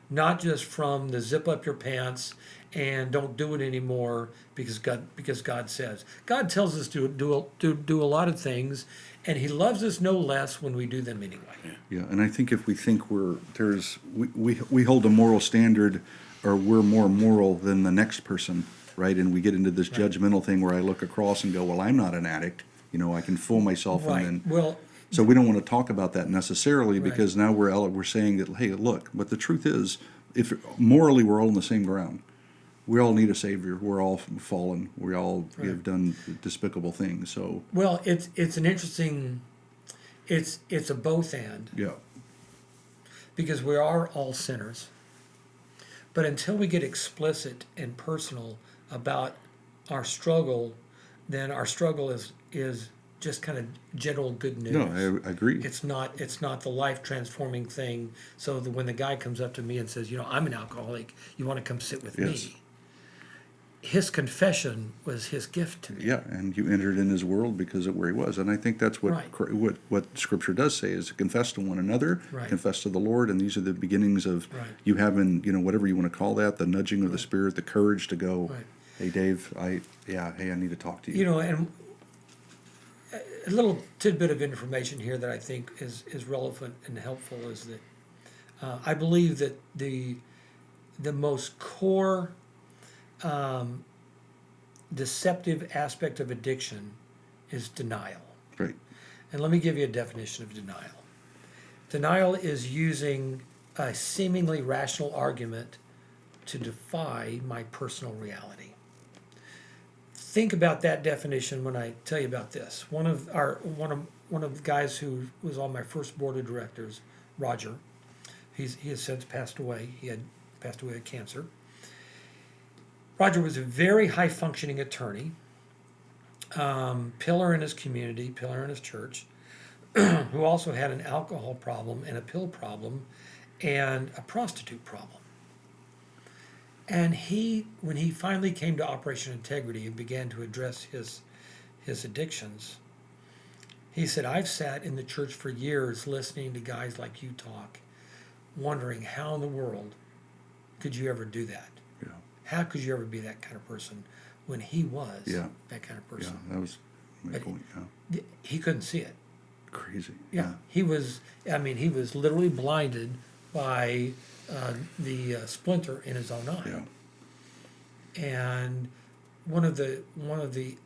Not just from the zip up your pants and don't do it anymore because God says. God tells us to do a lot of things, and He loves us no less when we do them anyway. Yeah, and I think if we think we hold a moral standard, or we're more moral than the next person, right? And we get into this judgmental thing where I look across and go, well, I'm not an addict. I can fool myself, Right. and then Well, so we don't want to talk about that necessarily, Right. because now we're saying that, hey, look. But the truth is, if morally we're all on the same ground, we all need a savior. We're all fallen. We all have done despicable things. So well, it's an interesting. It's a both and, yeah, because we are all sinners. But until we get explicit and personal about our struggle, then our struggle is just kind of general good news. no, I agree. It's not the life transforming thing. So when the guy comes up to me and says, I'm an alcoholic, you want to come sit with Yes. me? his confession was his gift to me. Yeah, and you entered in his world because of where he was, and I think that's what Right. what Scripture does say is to confess to one another, Right. confess to the Lord, and these are the beginnings of Right. you having, whatever you want to call that, the nudging of the Spirit, the courage to go. Right. Hey, Dave, I need to talk to you. You know, and a little tidbit of information here that I think is relevant and helpful is that I believe that the most core deceptive aspect of addiction is denial. Right. And let me give you a definition of denial. Denial is using a seemingly rational argument to defy my personal reality. Think about that definition when I tell you about this. One of the guys who was on my first board of directors, Roger, he has since passed away. He had passed away of cancer. Roger was a very high functioning attorney, pillar in his community, pillar in his church, who also had an alcohol problem and a pill problem and a prostitute problem. And when he finally came to Operation Integrity and began to address his addictions, he said, I've sat in the church for years listening to guys like you talk, wondering how in the world could you ever do that? Yeah. How could you ever be that kind of person when he was that kind of Yeah, person? that was my But point. Yeah. He couldn't see it. Crazy. Yeah, he was literally blinded by the splinter in his own eye. Yeah. And one of the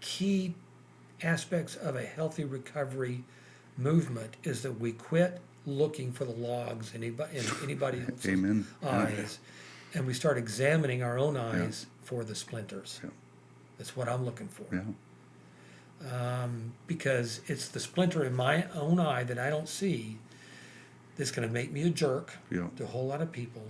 key aspects of a healthy recovery movement is that we quit looking for the logs in anybody else's Amen. eyes, and we start examining our own eyes for the splinters. Yeah. That's what I'm looking for. Yeah. Because it's the splinter in my own eye that I don't see that's going to make me a jerk Yeah. to a whole lot of people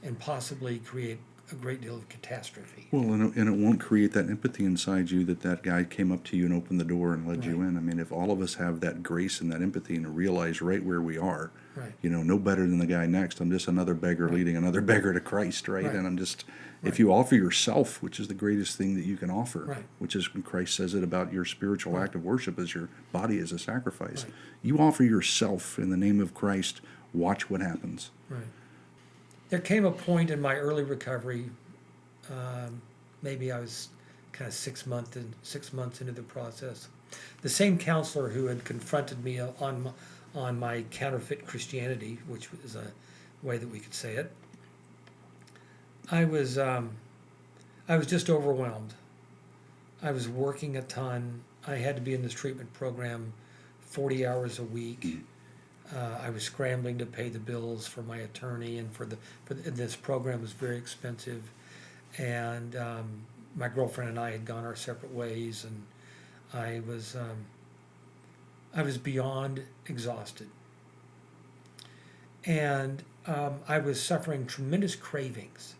and possibly create a great deal of catastrophe. Well, and it won't create that empathy inside you that guy came up to you and opened the door and led you Right. in. I mean, if all of us have that grace and that empathy and realize right where we are, Right. no better than the guy next. I'm just another beggar leading another beggar to Christ, right? Right. And I'm just, Right. if you offer yourself, which is the greatest thing that you can offer, Right. which is when Christ says it about your spiritual act of worship as your body as a sacrifice. Right. You offer yourself in the name of Christ, watch what happens. Right. There came a point in my early recovery, maybe I was kind of 6 months into the process. The same counselor who had confronted me on my counterfeit Christianity, which is a way that we could say it, I was just overwhelmed. I was working a ton. I had to be in this treatment program 40 hours a week. I was scrambling to pay the bills for my attorney, and this program was very expensive. And my girlfriend and I had gone our separate ways, and I was beyond exhausted. And I was suffering tremendous cravings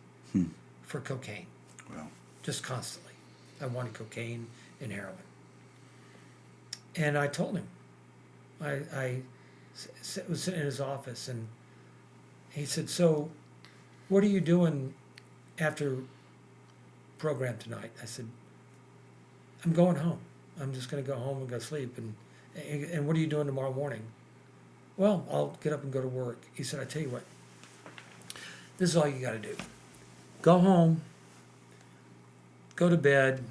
for cocaine, Well, just constantly. I wanted cocaine and heroin. And I told him, I was sitting in his office, and he said, so what are you doing after program tonight? I said, I'm going home. I'm just going to go home and go sleep. And what are you doing tomorrow morning? Well, I'll get up and go to work. He said, I tell you what, this is all you got to do. Go home, go to bed,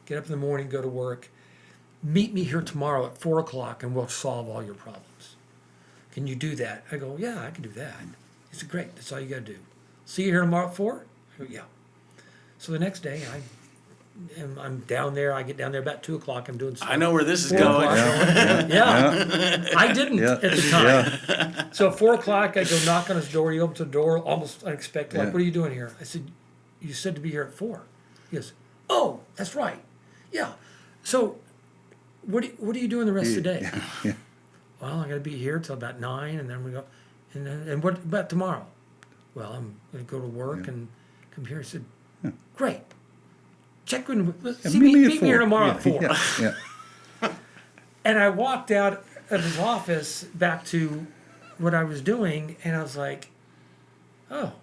get up in the morning, go to work. Meet me here tomorrow at 4 o'clock and we'll solve all your problems. Can you do that? I go, yeah, I can do that. He said, great, that's all you got to do. See you here tomorrow at 4? I go, yeah. So the next day, I'm down there. I get down there about 2 o'clock. I'm doing stuff. I know where this is 4 going. o'clock. Yeah. I didn't at the time. So 4 o'clock, I go knock on his door. He opens the door, almost unexpected. Like, Yeah. what are you doing here? I said, you said to be here at 4. He goes, oh, that's right. Yeah. So what are you doing the rest of the day? Yeah. Well, I got to be here till about 9, and then we go. And what about tomorrow? Well, I'm going to go to work and come here. I said, great. Check in. Meet me here tomorrow at 4. Yeah. And I walked out of his office back to what I was doing, and I was like, oh,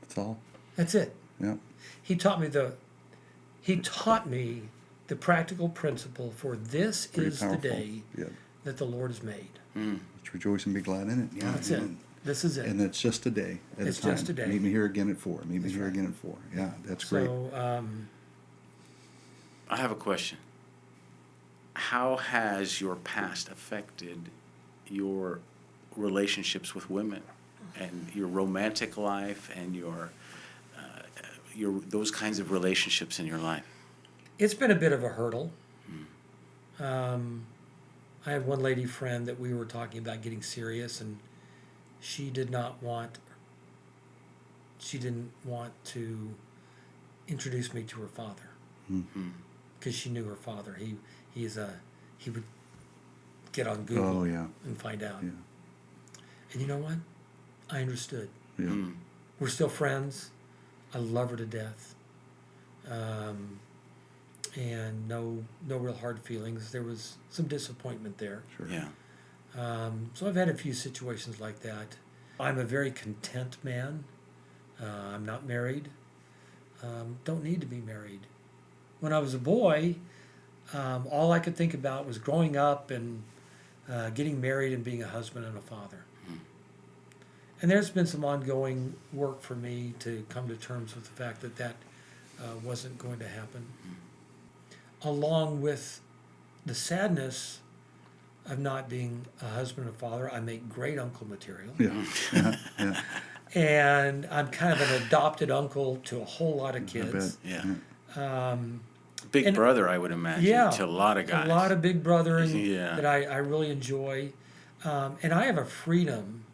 That's all. that's it. Yeah. He taught me the practical principle for this Pretty is powerful. the day Yeah. that the Lord has made. Let's rejoice and be glad in it. Yeah. That's it. This is it. And it's just a day at It's a time. just a day. Meet me here again at 4. Meet me That's here right. again at 4. Yeah, that's great. So, I have a question. How has your past affected your relationships with women and your romantic life and your those kinds of relationships in your life? it's been a bit of a hurdle. I had one lady friend that we were talking about getting serious, and she didn't want to introduce me to her father because she knew her father. He would get on Google Oh, yeah. and find out. Yeah. And you know what? I understood. Yeah. We're still friends. I love her to death. And no real hard feelings. There was some disappointment there. Sure. Yeah. So I've had a few situations like that. I'm a very content man. I'm not married. Don't need to be married. When I was a boy, all I could think about was growing up and getting married and being a husband and a father. And there's been some ongoing work for me to come to terms with the fact that wasn't going to happen. Along with the sadness of not being a husband and father, I make great uncle material. Yeah. Yeah. Yeah. And I'm kind of an adopted uncle to a whole lot of I kids. bet. Yeah. Big and- brother, I would imagine, Yeah, to a lot of guys. a lot of big brothering Yeah. that I really enjoy. And I have a freedom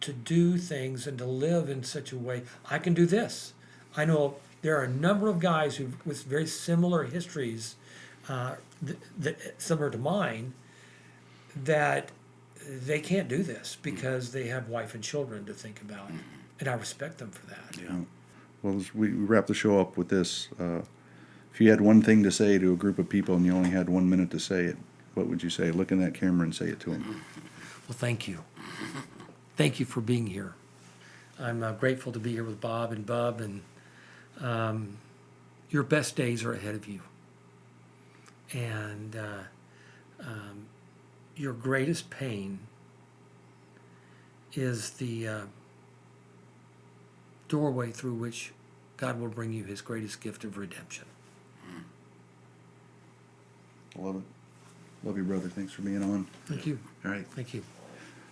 to do things and to live in such a way. I can do this. I know there are a number of guys who, with very similar histories, similar to mine, that they can't do this because they have wife and children to think about. And I respect them for that. Yeah. Well, as we wrap the show up with this. If you had one thing to say to a group of people and you only had 1 minute to say it, what would you say? Look in that camera and say it to them. Well, thank you. Thank you for being here. I'm grateful to be here with Bob and Bub, and your best days are ahead of you. And your greatest pain is the doorway through which God will bring you his greatest gift of redemption. I love it. Love you, brother. Thanks for being on. Thank you. All right. Thank you.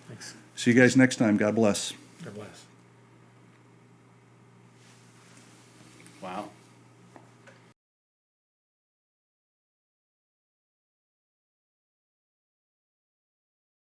Thanks. See you guys next time. God bless. God bless. Wow.